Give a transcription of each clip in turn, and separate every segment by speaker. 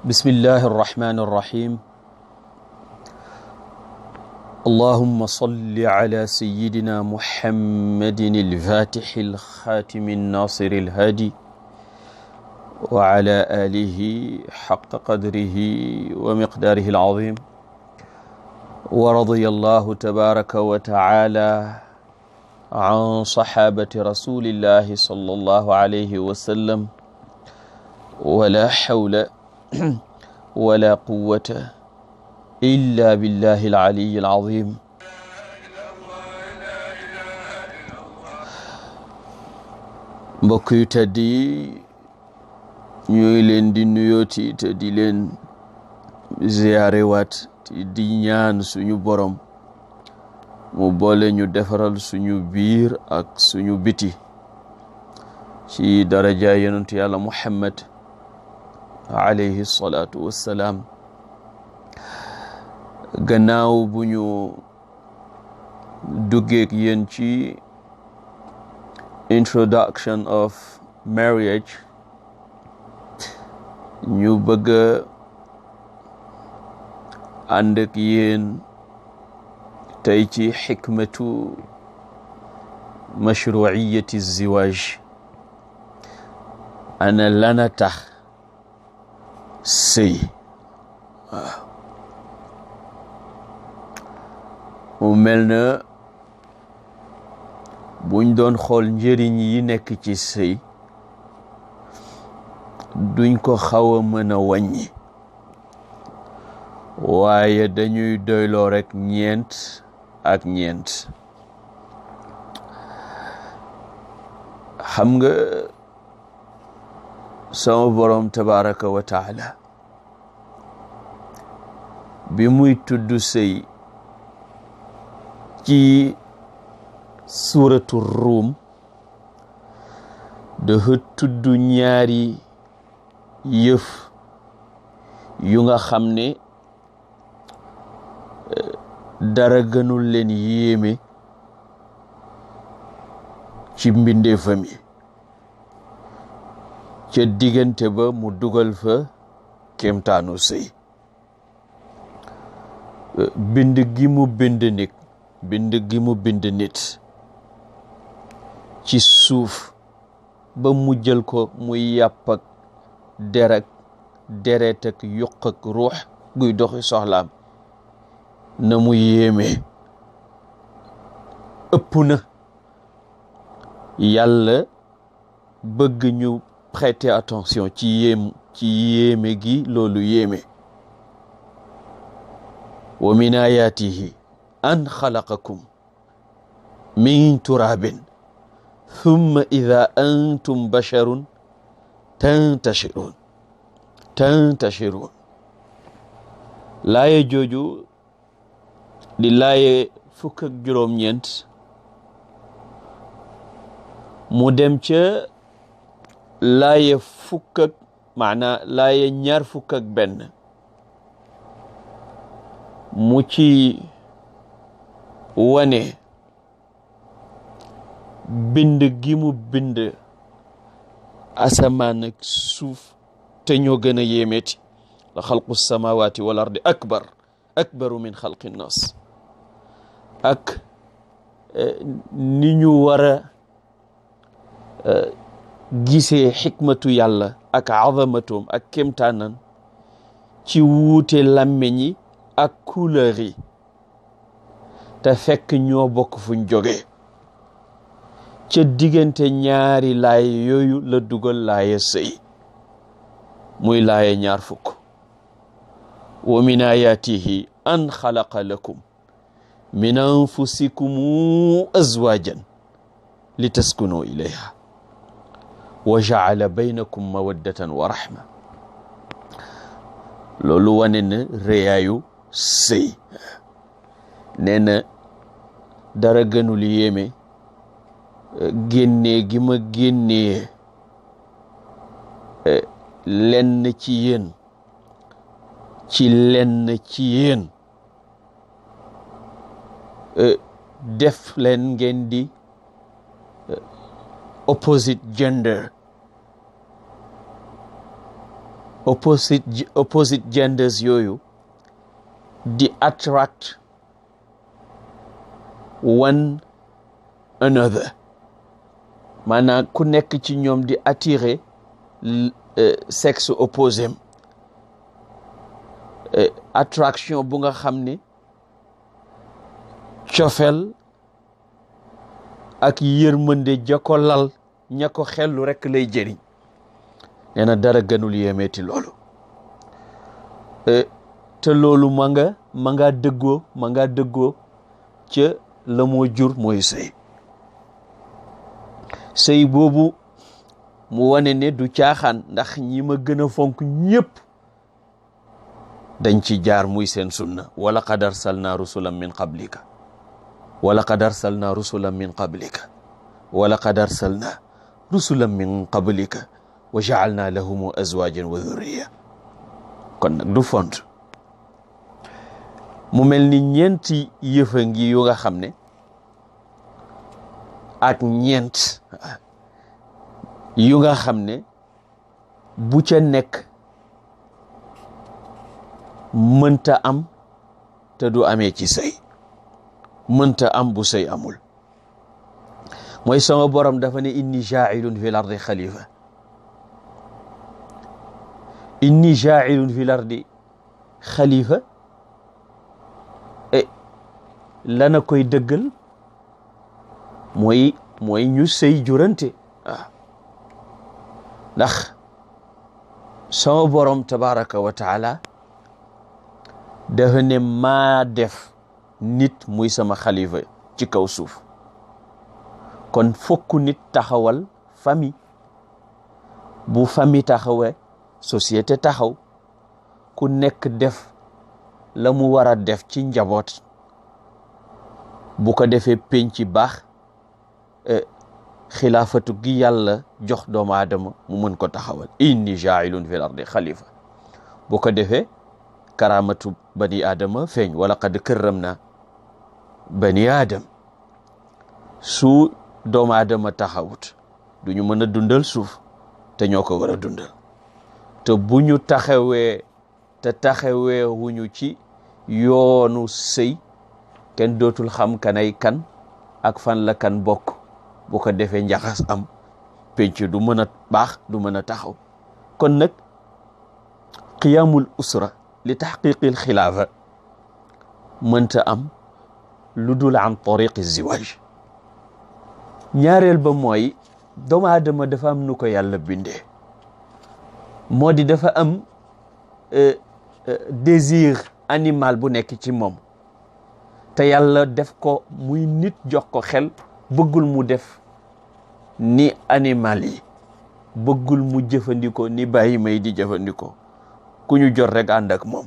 Speaker 1: بسم الله الرحمن الرحيم اللهم صل على سيدنا محمد الفاتح الخاتم الناصر الهادي وعلى آله حق قدره ومقداره العظيم ورضي الله تبارك وتعالى عن صحابة رسول الله صلى الله عليه وسلم ولا حول ولا قوة إلا بالله العلي العظيم mbokk yu tedd yi ñooy leen di nuyooti te di leen ziyaare waat di ñaan suñu borom mu boole ñu defaral suñu biir ak suñu biti ci daraja yonent Yàlla Muhammad alayhi salaatu wassalaam gannaaw bu ñu duggeek yéen ci introduction of marriage ñu bëgg ànd ak yéen tey ci xikmatu mashruiyati ziwaaj ana lana tax sëy waaw mu mel na buñ doon xool njëriñ yi nekk ci sëy duñ ko xaw a mën a wàññi waaye dañuy doyloo rekk ñeent ak ñeent xam nga sama borom tabaraka wa taala bi muy tudd sëy ci suuratu Ruum dafa tudd ñaari yëf yu nga xam ne dara gënul leen yéeme ci mbindeefam yi ca diggante ba mu dugal fa kéemtaanu sëy bind gi mu bind nit ci suuf ba mu jël ko muy yàpp ak deret ak yuq ak ruux guy doxi soxlaam na mu yéeme ëpp na yàlla bëgg ñu prêter attention ci yéeme gi loolu yéeme wa min ayatihi an xalaqakum min turabin thumma idha antum basharun tantashirun laaye jooju di laaye fukk ak juróom-ñeent mu dem ca laaye fukk ak maana laaye ñaar fukk ak benn mu ci wane bind gi mu bind asamaan ak suuf te ñoo gën a yéemeeti la xalqu samawati wal ardi akbaru min xalqi nnas ak ni ñu war a gisee xikmatu yàlla ak azamatoom ak kéemtaanan ci wuute làmmeñ yi ak couleur yi te fekk ñoo bokk fuñ jógee ca diggante ñaari laay yooyu la dugal laaya sëy muy laaya ñaar fukk wa min ayatihi an xalaqa lakum min anfusikum azwajan litaskunu ilayha wa ja'ala baynakum mawaddatan wa rahma loolu wane na réyaayu sëy nee na dara gënul yéeme génnee gi ma génnee lenn ci yéen def leen ngeen di opposite gender opposite genders yooyu di attract one another, maanaam ku nekk ci ñoom di attirer sexe opposé attraction bu nga xam ne cofel ak yërmande ja ko lal ña ko xellu rekk lay jëriñ. nee na dara gënul yéemeeti loolu te loolu ma nga dëggoo ca la moo jur mooy sëy boobu mu wane ne du caaxaan, ndax ñi ma gën a fonk ñëpp dañ ci jaar muy seen sunna. wala qad arsalna rusulan min qablika wala qad arsalna rusulan min qablika wala qad arsalna rusulan min qablika wa ja'alna lahum azwajan wa dhurriya. kon nag du font mu mel ni ñeenti yëfa ngi yu nga xam ne ak ñeent yu nga xam ne bu ca nekk mënta am te du amee ci sëy, mënta am bu sëy amul. mooy sama borom dafa ne inni jaa'ilun fil ardi xalifa, inni jaa'ilun fil ardi xalifa lana koy dëggal mooy ñu sëy jurante. ndax sama borom tabaraka wa taala dafa ne maa def nit muy sama xalifa ci kaw suuf. kon fokk nit taxawal famille, bu famille taxawee société taxaw, ku nekk def la mu war a def ci njaboot, bu ko defee penc baax, xilaafatu gi yàlla jox doomu aadama mu mën ko taxawal. inni jaa'ilun fil ardi xalifa, bu ko defee karamatu bani aadama feeñ. wala qad karramna bani aadam. su doomu aadama taxawut du ñu mën a dundal suuf te ñoo ko war a dundal. te bu ñu taxawee wuñu ci yoonu sëy, kenn dootul xam kanay kan ak fan la kan bokk. bu ko defee njaxas am, penc du mën a baax, du mën a taxaw. kon nag qiyaamul usra li taxqiqil xilaafa mënta am lu dul an tariqi ziwaaj. ñaareel ba mooy doomu aadama dafa am nu ko yàlla bindee, moo di dafa am désir animal bu nekk ci moom, te yàlla def ko muy nit, jox ko xel. bëggul mu def ni animal yi, bëggul mu jëfandikoo ni bàyyi may di jëfandikoo. ku ñu jot rek ànd ak moom.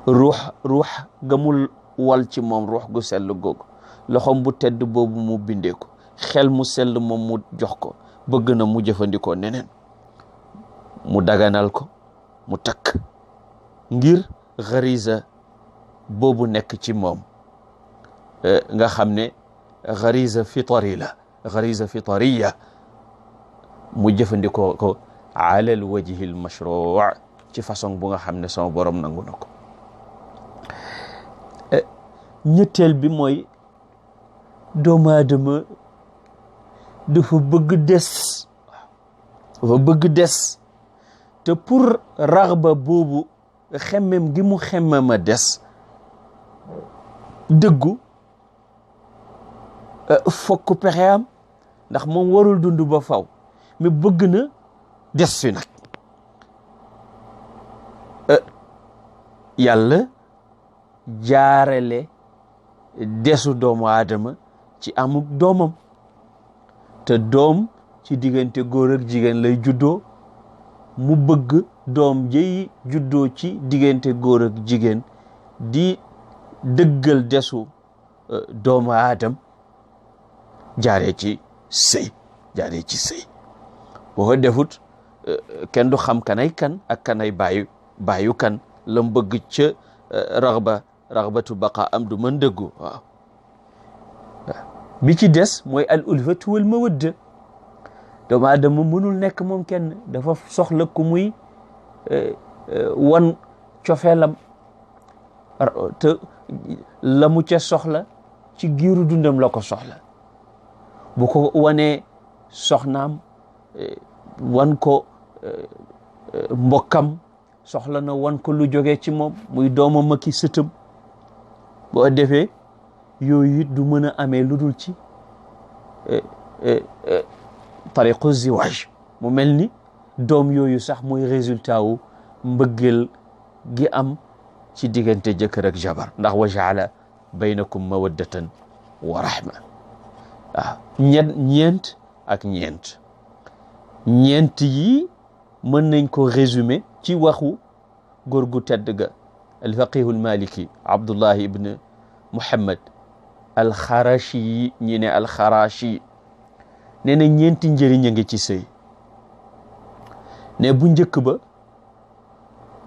Speaker 1: ruux gamul wal ci moom, ruux gu sell googu, loxom bu tedd boobu mu bindee ko, xel mu sell moom mu jox ko, bëgg na mu jëfandikoo neneen, mu daganal ko, mu takk ngir xarisa boobu nekk ci moom. nga xam ne xarisa fitariya mu jëfandikoo ko ala al wajhi al mashruu ci façon bu nga xam ne sama borom nangu na ko. ñetteel bi mooy doomu aadama dafa bëgg des, te pour raxba boobu xemmem gi mu xemmem a des dëggu, fokk pexe am, ndax moom warul dund ba faw, mais bëgg na des fi nag. yàlla jaarale desu doomu aadama ci amuk doomam, te doom ci diggante góor ak jigéen lay juddoo. mu bëgg doom jëy juddoo ci diggante góor ak jigéen di dëggal desu doomu aadam jaaree ci sëy. boo ko defut kenn du xam kanay kan ak kanay baayu kan. lam bëgg ca raxbatu baqa am du mën dëggu. waaw bi ci des mooy al ulfatu wal mawadda. doomu aadama mënul nekk moom kenn, dafa soxla ku muy wan cofeelam te la mu ca soxla ci giiru dundam la ko soxla. bu ko wanee soxnaam wan ko mbokkam, soxla na wan ko lu jógee ci moom muy doomam ak i sëtam. boo defee yooyu it du mën a amee lu dul ci tariqu ziwaaj. mu mel ni doom yooyu sax mooy résultat wu mbëggeel gi am ci diggante jëkkër ak jabar, ndax wa jaala baynakum mawaddatan wa rahma. waaw ñeent ak ñeent yi mën nañ ko résumer ci waxu góor gu tedd ga alfaqihu almaliki Abdullahi ibn Muhammad alxarashi yi ñi ne alxarashi nee na ñeenti njëriñ a ngi ci sëy. ne bu njëkk ba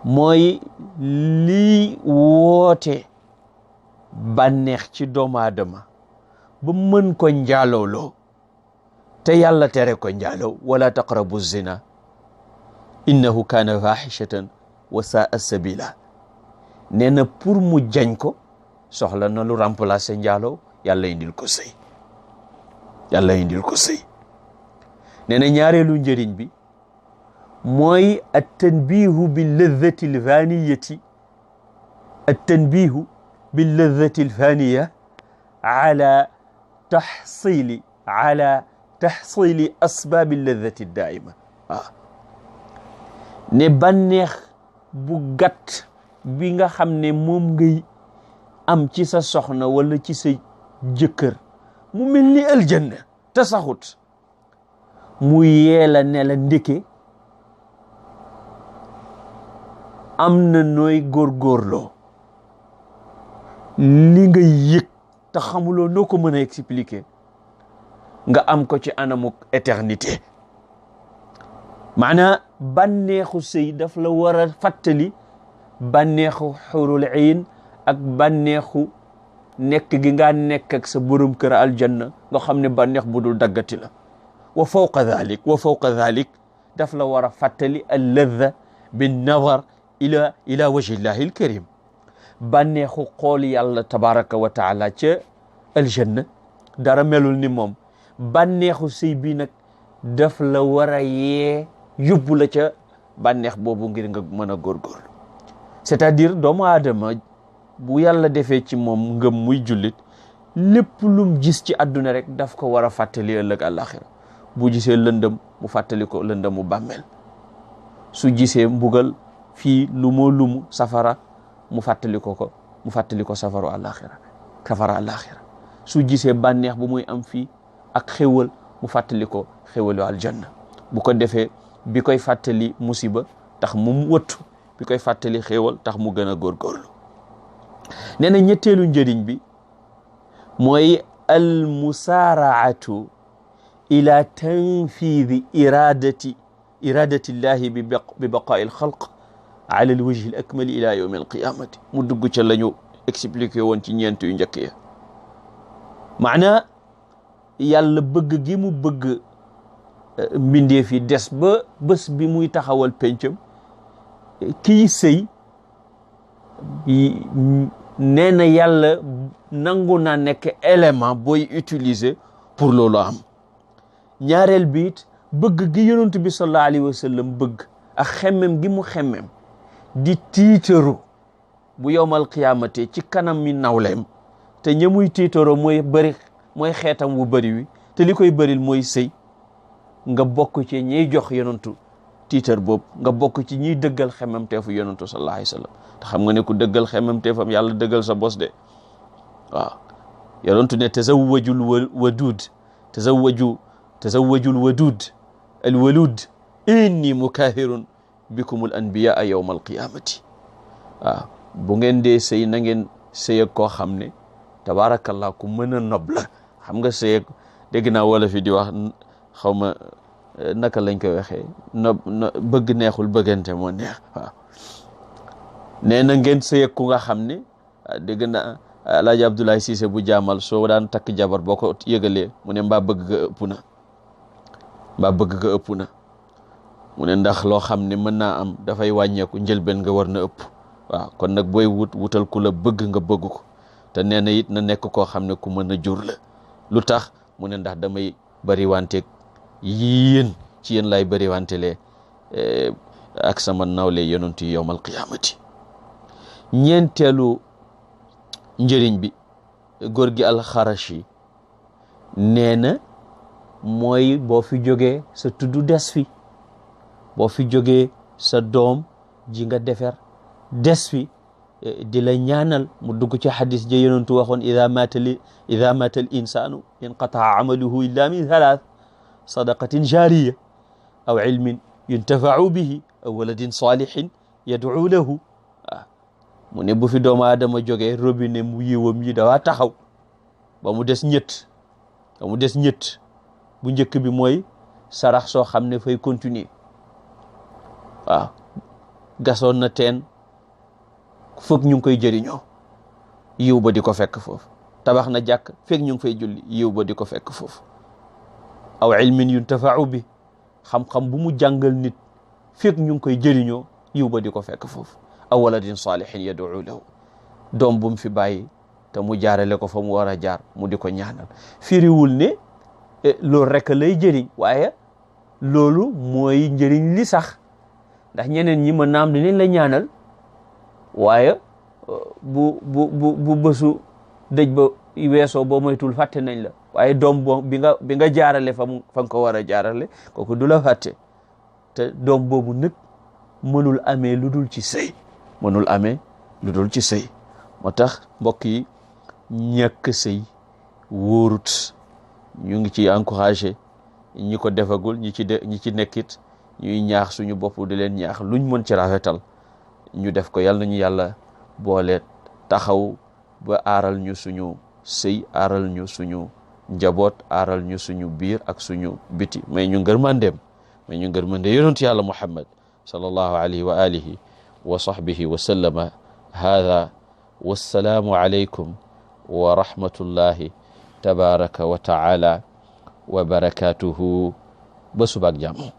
Speaker 1: mooy lii woote bànneex ci doomu aadama ba mën ko njaalowloo te yàlla tere ko njaalow, wala taqrabu zina innahu kaana fahishatan wa saa sabila. nee na pour mu jañ ko soxla na lu remplacer njaalow, yàlla indil ko sëy. nee na ñaareelu njëriñ bi mooy at-tanbihu bil-ladhati al-faniyati ala taxsili asbaabi ladhati daaima. ne bànneex bu gàtt bi nga xam ne moom ngay am ci sa soxna wala ci sa jëkkër mu mel ni aljanna te saxut, mu yeela ne la ndeke am na nooy góorgóorloo li nga yëg te xamuloo noo ko mën a expliquer nga am ko ci anamuk éternité. maanaa bànneexu sëy daf la war a fàttali bànneexu xurul ayn ak bànneexu nekk gi nga nekk ak sa borom kër aljanna nga xam ne bànneex bu dul daggati la. wa fawqa dhalik daf la war a fàttali al ladha bin nazar ila wajhi llahi al karim. bànneexu xool yàlla tabaraka wa taala ca aljanna dara melul ni moom. bànneexu sëy bi nag daf la war a yee yóbbu la ca bànneex boobu ngir nga mën a góorgóorlu. c'est-à-dire doomu aadama bu yàlla defee ci moom ngëm muy jullit, lépp lum gis ci àdduna rek daf ko war a fàttali ëllëg àllaaxira. bu gisee lëndëm mu fàttali ko lëndëmu bàmmeel, su gisee mbugal fii lumu safara mu fàttali ko safaru àllaaxira. su gisee bànneex bu muy am fii ak xéwal mu fàttali ko xéwalu aljanna. bu ko defee bi koy fàttali musiba tax mu wëttu, bi koy fàttali xéwal tax mu gën a góorgóorlu. nee na ñetteelu njëriñ bi mooy al musaaraatu ila tanfidi iradati llahi bi baqaai alxalq ala alwajhi al akmali ila yawmi alqiyamati. mu dugg ca la ñu expliqué woon ci ñeent yu njëkk ya. maanaa yàlla bëgg gi mu bëgg mbindee fi des ba bés bi muy taxawal pencam, kii sëy nee na yàlla nangu naa nekk élément booy utiliser pour loolu am. ñaareel bi it bëgg gi yonent bi sallallahu alayhi wa sallam bëgg ak xemmem gi mu xemmem di tiitaru bu yowmal qiyaamate ci kanam mi nawleem, te ñamuy tiitaroo mooy xeetam wu bëri wi, te li koy bëril mooy sëy. nga bokk ci ñiy jox yonantu tiitar boobu, nga bokk ci ñiy dëggal xemmem teefu yonantu sallallahu alayhi wa sallam. te xam nga ne ku dëggal xemmem teefam yàlla dëggal sa bos de. waaw yonantu ne tazawwajul wadud al walud inni mukathirun bikum al anbiyaa yawma al qiyamati. waaw bu ngeen dee sëy na ngeen sëy ak koo xam ne tabaarakallah ku mën a nob la. xam nga sëy ak dégg naa wala fi di wax xaw ma naka lañ koy waxee bëgg neexul bëggante moo neex. waaw nee na ngeen sëy ak ku nga xam ne dégg naa Alaaji Abdoulaye Cissé bu jaamal soo daan takk jabar boo ko yëgalee mu ne mbaa bëgg nga ëpp na. mbaa bëgg nga ëpp na mu ne ndax loo xam ne mën naa am dafay wàññeeku njëlbeen nga war na ëpp waaw kon nag booy wutal ku la bëgg nga bëgg ko te nee na it na nekk koo xam ne ku mën a jur la lu tax mu ne ndax damay bari wanteeg yéen ci yéen laay bari wantelee ak sama nawle yonent yi yowmal qiyaamati ñeenteelu njëriñ bi góor gi alxarashi nee na mooy boo fi jógee sa tuddu des fi boo fi jógee sa doom ji nga defer des fi di la ñaanal mu dugg ci xadis ja yonentu waxoon ida mata al insanu inqataa amaluhu illa min thalath sadaqatin jariya aw ilmin yuntafau bihi aw waladin salihin yad'u lahu mu ne bu fi doomu aadama jógee robinet mu yiwam yi dawaa taxaw ba mu des ñett bu njëkk bi mooy sarax soo xam ne fay continuer waaw gasoon na teen foog ñu ngi koy jëriñoo yiw ba di ko fekk foofu tabax na jàkk fekk ñu ngi fay julli yiw ba di ko fekk foofu aw ilmin yuntafa'u bi xam-xam bu mu jàngal nit fekk ñu ngi koy jëriñoo yiw ba di ko fekk foofu aw waladin salihin yad'u lahu doom bu mu fi bàyyi te mu jaarale ko fa mu war a jaar mu di ko ñaanal firiwul ne loolu rek lay jëriñ waaye loolu mooy njëriñ li sax ndax ñeneen ñi mën naam dinañ la ñaanal waaye bu bësu dëj ba weesoo boo moytul fàtte nañ la waaye doom boo bi nga jaarale fa nga ko war a jaarale kooku du la fàtte te doom boobu nag mënul amee lu dul ci sëy moo tax mbokk yi ñàkk sëy wóorut ñu ngi ci encouragé ñi ko defagul ñi ci nekkit ñuy ñaax suñu bopp di leen ñaax luñ mën ci rafetal ñu def ko yàlla nañu yàlla boole taxaw ba aaral ñu suñu sëy aaral ñu suñu njaboot aaral ñu suñu biir ak suñu biti may ñu ngërmandeem yonent yàlla Muhammad sallallahu alayhi wa alihi wa sahbihi wa sallama hada wassalaamu alaykum wa rahmatullahi tabaraka wa taala wa barakatuhu ba subaak jàmm